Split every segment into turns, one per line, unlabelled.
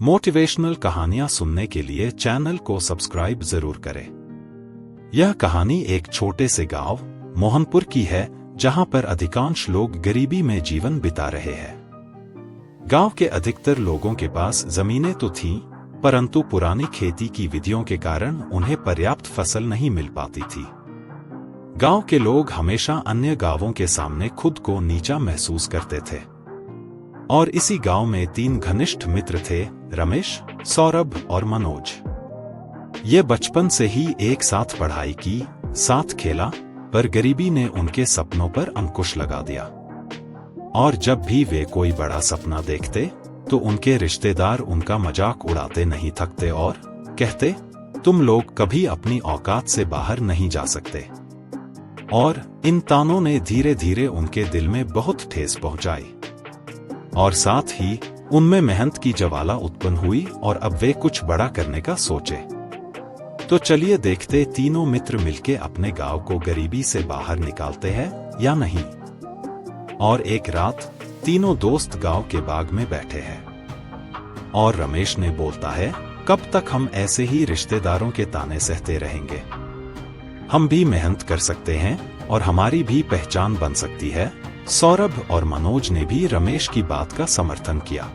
Motivational कहानियां सुनने के लिए चैनल को सब्सक्राइब जरूर करें। यह कहानी एक छोटे से गांव मोहनपुर की है, जहां पर अधिकांश लोग गरीबी में जीवन बिता रहे हैं। गांव के अधिकतर लोगों के पास जमीनें तो थीं, परंतु पुरानी खेती की विधियों के कारण उन्हें पर्याप्त फसल नहीं मिल पाती थी। गांव के लोग हमेशा अन्य गांवों के सामने खुद को नीचा महसूस करते थे। और इसी गांव में 3 घनिष्ठ मित्र थे, रमेश, सौरभ और मनोज। ये बचपन से ही एक साथ पढ़ाई की, साथ खेला, पर गरीबी ने उनके सपनों पर अंकुश लगा दिया। और जब भी वे कोई बड़ा सपना देखते, तो उनके रिश्तेदार उनका मजाक उड़ाते नहीं थकते और कहते, तुम लोग कभी अपनी औकात से बाहर नहीं जा सकते। और इन तानों ने धीरे धीरे उनके दिल में बहुत ठेस पहुंचाई, और साथ ही उनमें मेहनत की ज्वाला उत्पन्न हुई और अब वे कुछ बड़ा करने का सोचे। तो चलिए देखते तीनों मित्र मिलके अपने गांव को गरीबी से बाहर निकालते हैं या नहीं। और एक रात तीनों दोस्त गांव के बाग में बैठे हैं, और रमेश ने बोलता है, कब तक हम ऐसे ही रिश्तेदारों के ताने सहते रहेंगे? हम भी मेहनत कर सकते हैं और हमारी भी पहचान बन सकती है। सौरभ और मनोज ने भी रमेश की बात का समर्थन किया,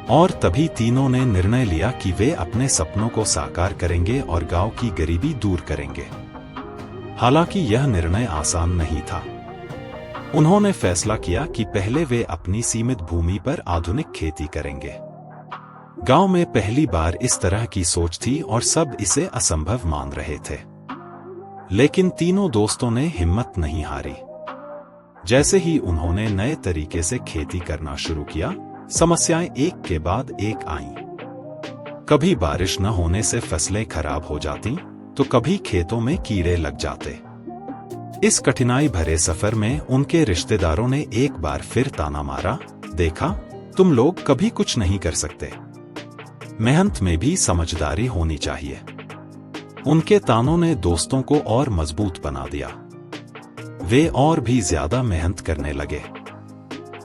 और तभी तीनों ने निर्णय लिया कि वे अपने सपनों को साकार करेंगे और गांव की गरीबी दूर करेंगे। हालांकि यह निर्णय आसान नहीं था। उन्होंने फैसला किया कि पहले वे अपनी सीमित भूमि पर आधुनिक खेती करेंगे। गांव में पहली बार इस तरह की सोच थी और सब इसे असंभव मान रहे थे। लेकिन तीनों दोस्तों ने हिम्मत नहीं हारी। जैसे ही उन्होंने नए तरीके से खेती करना शुरू किया, समस्याएं एक के बाद एक आईं। कभी बारिश न होने से फसलें खराब हो जाती, तो कभी खेतों में कीड़े लग जाते। इस कठिनाई भरे सफर में उनके रिश्तेदारों ने एक बार फिर ताना मारा, देखा, तुम लोग कभी कुछ नहीं कर सकते। मेहनत में भी समझदारी होनी चाहिए। उनके तानों ने दोस्तों को और मजबूत बना दिया। वे और भी ज्यादा मेहनत करने लगे।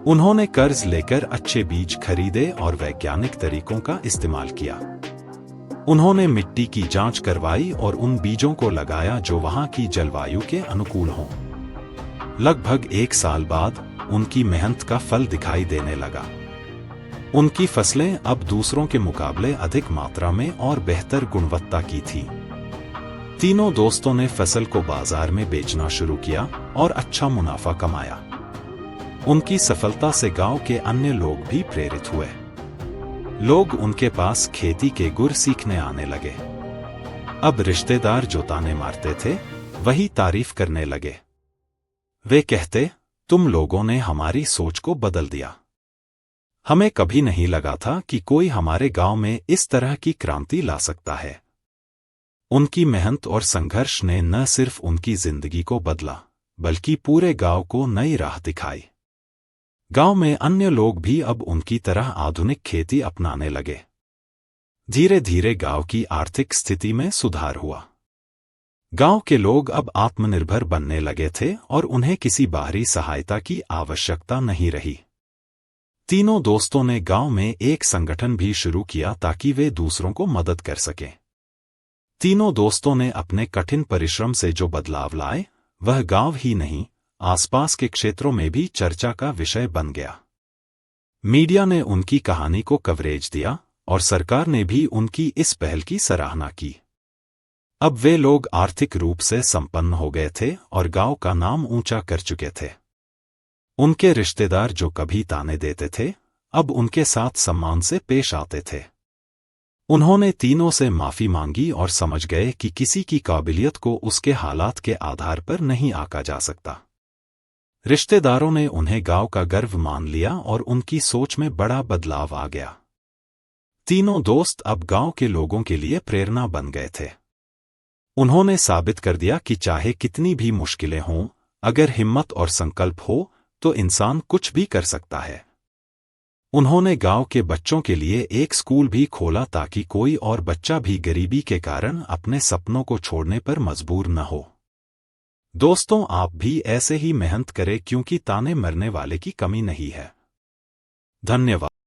उन्होंने कर्ज लेकर अच्छे बीज खरीदे और वैज्ञानिक तरीकों का इस्तेमाल किया। उन्होंने मिट्टी की जांच करवाई और उन बीजों को लगाया जो वहां की जलवायु के अनुकूल हों। लगभग 1 साल बाद उनकी मेहनत का फल दिखाई देने लगा। उनकी फसलें अब दूसरों के मुकाबले अधिक मात्रा में और बेहतर गुणवत्ता की थीं। तीनों दोस्तों ने फसल को बाजार में बेचना शुरू किया और अच्छा मुनाफा कमाया। उनकी सफलता से गांव के अन्य लोग भी प्रेरित हुए। लोग उनके पास खेती के गुर सीखने आने लगे। अब रिश्तेदार जो ताने मारते थे, वही तारीफ करने लगे। वे कहते, तुम लोगों ने हमारी सोच को बदल दिया। हमें कभी नहीं लगा था कि कोई हमारे गांव में इस तरह की क्रांति ला सकता है। उनकी मेहनत और संघर्ष ने न सिर्फ उनकी जिंदगी को बदला, बल्कि पूरे गांव को नई राह दिखाई। गांव में अन्य लोग भी अब उनकी तरह आधुनिक खेती अपनाने लगे। धीरे धीरे गांव की आर्थिक स्थिति में सुधार हुआ। गांव के लोग अब आत्मनिर्भर बनने लगे थे और उन्हें किसी बाहरी सहायता की आवश्यकता नहीं रही। तीनों दोस्तों ने गांव में एक संगठन भी शुरू किया ताकि वे दूसरों को मदद कर सकें। तीनों दोस्तों ने अपने कठिन परिश्रम से जो बदलाव लाए, वह गांव ही नहीं, आसपास के क्षेत्रों में भी चर्चा का विषय बन गया। मीडिया ने उनकी कहानी को कवरेज दिया और सरकार ने भी उनकी इस पहल की सराहना की। अब वे लोग आर्थिक रूप से संपन्न हो गए थे और गांव का नाम ऊंचा कर चुके थे। उनके रिश्तेदार जो कभी ताने देते थे, अब उनके साथ सम्मान से पेश आते थे। उन्होंने तीनों से माफी मांगी और समझ गए कि किसी की काबिलियत को उसके हालात के आधार पर नहीं आंका जा सकता। रिश्तेदारों ने उन्हें गांव का गर्व मान लिया और उनकी सोच में बड़ा बदलाव आ गया। तीनों दोस्त अब गांव के लोगों के लिए प्रेरणा बन गए थे। उन्होंने साबित कर दिया कि चाहे कितनी भी मुश्किलें हों, अगर हिम्मत और संकल्प हो, तो इंसान कुछ भी कर सकता है। उन्होंने गांव के बच्चों के लिए एक स्कूल भी खोला ताकि कोई और बच्चा भी गरीबी के कारण अपने सपनों को छोड़ने पर मजबूर न हो। दोस्तों, आप भी ऐसे ही मेहनत करें, क्योंकि ताने मरने वाले की कमी नहीं है। धन्यवाद।